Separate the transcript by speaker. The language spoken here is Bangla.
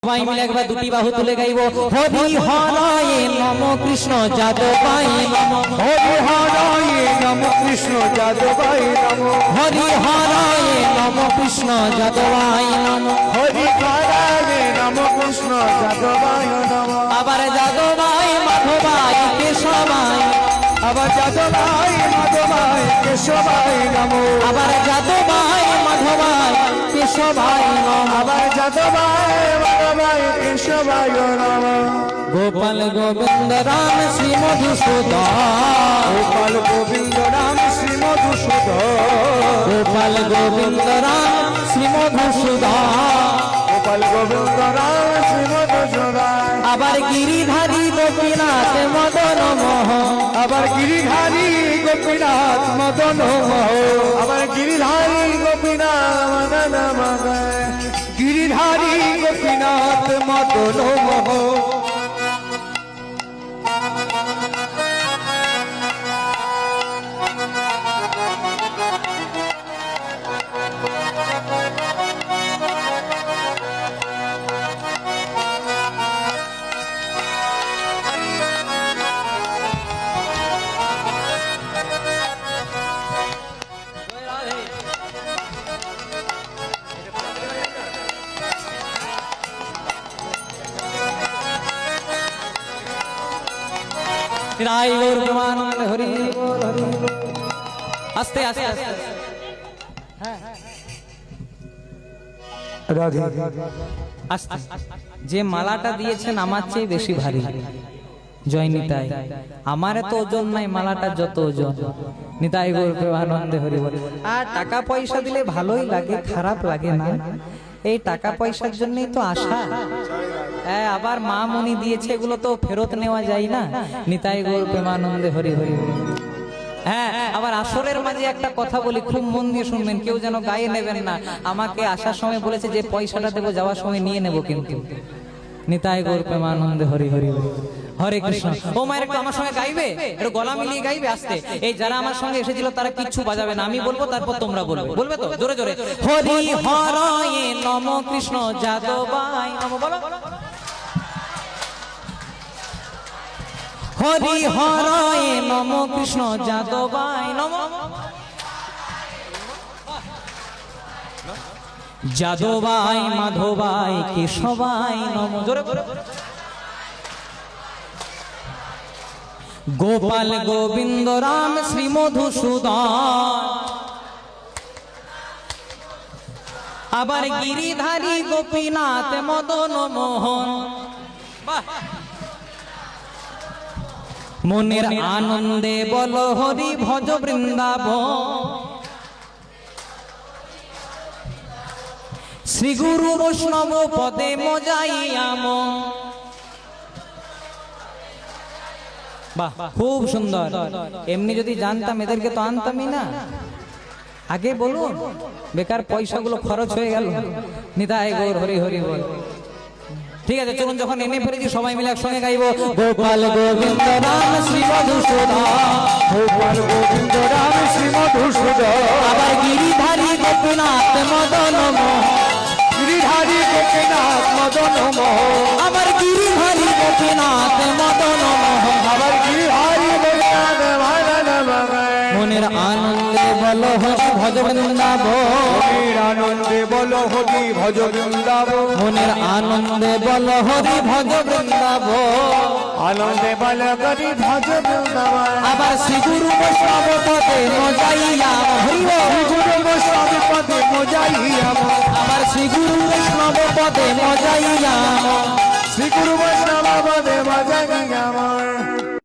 Speaker 1: সবাই মিলে একবার দুটি বাহু তুলে গাইব হরি হরায় নম কৃষ্ণ যাদবায় নম
Speaker 2: হরি হরায় নম কৃষ্ণ যাদবায় নম
Speaker 1: হরি হরায় নম কৃষ্ণ যাদবায় নম
Speaker 2: হরি হরায় নম কৃষ্ণ যাদবায় নম
Speaker 1: আবার যাদবায় মাধবায় কেশবায়
Speaker 2: আবার যাদবায় মাধবায় কেশবায় নম
Speaker 1: আবার যাদবায় মাধবায় কেশবায় নম
Speaker 2: আবার যাদবায় মাধবায় কেশবায় নম
Speaker 1: গোপাল গোবিন্দ রাম শ্রী মধুসূদন
Speaker 2: গোপাল গোবিন্দ রাম শ্রী মধুসূদন
Speaker 1: গোপাল গোবিন্দ রাম শ্রী মধুসূদন
Speaker 2: গোপাল গোবিন্দ রাম শ্রী মধুসূদন
Speaker 1: আবার গিরিধারী গোপীনাথ মদন মোহন
Speaker 2: আবার গিরিধারী গোপীনাথ মদন মোহন আবার গিরিধারী গোপীনাথ মদন মোহন গিরিধারী গোপীনাথ মদন মোহন
Speaker 1: রাই গৌর প্রেমানন্দ হরি বল, হরি বল। আস্তে আস্তে আস্তে
Speaker 2: রাধে
Speaker 1: আস্তে যে মালাটা দিয়েছেন আমার চেয়ে বেশি ভারী জয় নিতাই আমার এত ওজন নাই মালাটা যত ওজন নিতাই গৌর প্রেমানন্দ হরি বল। আর টাকা পয়সা দিলে ভালোই লাগে খারাপ লাগে না এই টাকা পয়সার জন্যই তো আশা হ্যাঁ আবার মা মনি দিয়েছে এগুলো তো ফেরত নেওয়া যায় না নিতাই গৌর প্রেমানন্দে হরি হরি বল। হ্যাঁ আবার আসরের মাঝে একটা কথা বলি খুব মন দিয়ে শুনবেন কেউ যেন গায়ে নেবেন না আমাকে আসার সময় বলেছে যে পয়সাটা দেবো যাওয়ার সময় নিয়ে নেবো কিন্তু নিতাই গৌর প্রেমানন্দে হরি হরি বল। হরে কৃষ্ণ ও মায়ের একটু আমার সঙ্গে গাইবে একটু গলা মিলিয়ে গাইবে আস্তে এই যারা আমার সঙ্গে এসেছিল তারা কিচ্ছু বাজাবে না আমি বলবো তারপর তোমরা বলবে বলবে তো জোরে জোরে হরি হরায় নম কৃষ্ণ যাদবায় নম বলো হরি হরায় নম কৃষ্ণ যাদবায় নম যাদবায় মাধবায় কেশবায় নম জোরে গোপাল গোবিন্দ রাম শ্রী মধুসূদন আবার গিরিধারী গোপীনাথ মদন মোহন মনের আনন্দে বল হরি ভজ বৃন্দাবন শ্রী গুরু বৈষ্ণব পদে মজাইয়াম বাহ খুব সুন্দর এমনি যদি জানতাম এদেরকে তো আনতামই না আগে বলুন বেকার পয়সাগুলো খরচ হয়ে গেল নিতাই গৌর হরি হরি বল ঠিক আছে চলুন যখন এনে ফেলেছি সবাই মিলে একসঙ্গে গাইবো গোপাল গোবিন্দ রাম শ্রী মধুসূদন
Speaker 2: গোপাল গোবিন্দ রাম শ্রী মধুসূদন
Speaker 1: আবার গিরিধারী গোপীনাথ মদন মোহন
Speaker 2: গিরিধারী গোপীনাথ মদন মোহন
Speaker 1: আবার গিরিধারী গোপীনাথ মদন মোহন
Speaker 2: আবার গিরিধারী গোপীনাথ মদন মোহন
Speaker 1: মনের আনন্দে বল হরি ভজ বৃন্দাবন
Speaker 2: মনের আনন্দে বল হরি ভজ বৃন্দাবন
Speaker 1: মনের আনন্দে বল হরি ভজ বৃন্দাবন
Speaker 2: আনন্দে বল হরি ভজ বৃন্দাবন
Speaker 1: আবার শ্রী গুরু বৈষ্ণব পদে মজাইয়া হরি বল।
Speaker 2: গুরু বৈষ্ণব পদে মজাইয়া
Speaker 1: আবার শ্রী গুরু বৈষ্ণব পদে মজাইয়া
Speaker 2: শ্রী গুরু বৈষ্ণব পদে মজাইয়া